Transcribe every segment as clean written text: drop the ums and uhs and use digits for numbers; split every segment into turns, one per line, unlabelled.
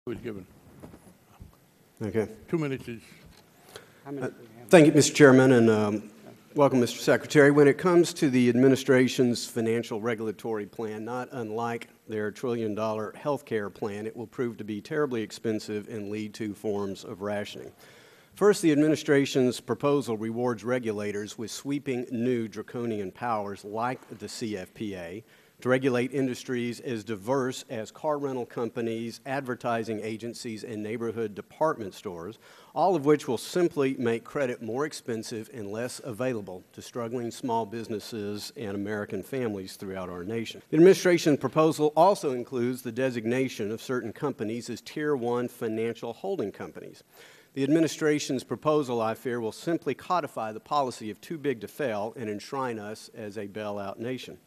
was given.
Okay.
2 minutes is.
Thank you, Mr. Chairman, and welcome, Mr. Secretary. When it comes to the administration's financial regulatory plan, not unlike their trillion-dollar health care plan, it will prove to be terribly expensive and lead to forms of rationing. First, the administration's proposal rewards regulators with sweeping new draconian powers like the CFPA to regulate industries as diverse as car rental companies, advertising agencies, and neighborhood department stores, all of which will simply make credit more expensive and less available to struggling small businesses and American families throughout our nation. The administration proposal also includes the designation of certain companies as Tier 1 financial holding companies. The administration's proposal, I fear, will simply codify the policy of too big to fail and enshrine us as a bailout nation.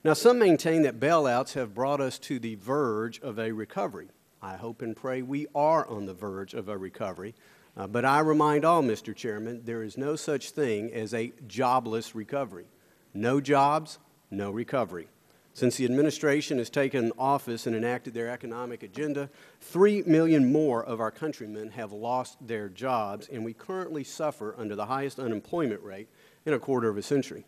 Now, some maintain that bailouts have brought us to the verge of a recovery. I hope and pray we are on the verge of a recovery, but I remind all, Mr. Chairman, there is no such thing as a jobless recovery. No jobs, no recovery. Since the administration has taken office and enacted their economic agenda, 3 million more of our countrymen have lost their jobs, and we currently suffer under the highest unemployment rate in a quarter of a century.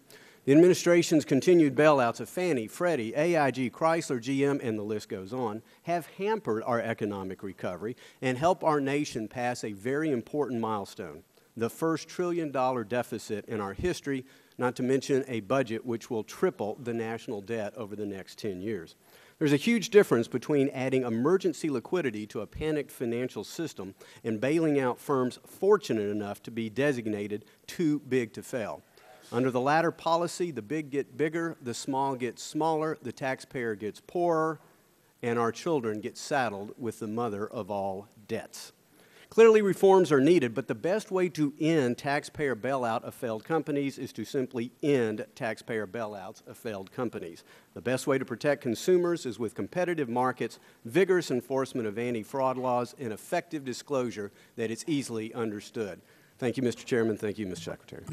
The administration's continued bailouts of Fannie, Freddie, AIG, Chrysler, GM, and the list goes on, have hampered our economic recovery and helped our nation pass a very important milestone, the first $1 trillion deficit in our history, not to mention a budget which will triple the national debt over the next 10 years. There's a huge difference between adding emergency liquidity to a panicked financial system and bailing out firms fortunate enough to be designated too big to fail. Under the latter policy, the big get bigger, the small get smaller, the taxpayer gets poorer, and our children get saddled with the mother of all debts. Clearly, reforms are needed, but the best way to end taxpayer bailout of failed companies is to simply end taxpayer bailouts of failed companies. The best way to protect consumers is with competitive markets, vigorous enforcement of anti-fraud laws, and effective disclosure that is easily understood. Thank you, Mr. Chairman. Thank you, Mr. Secretary.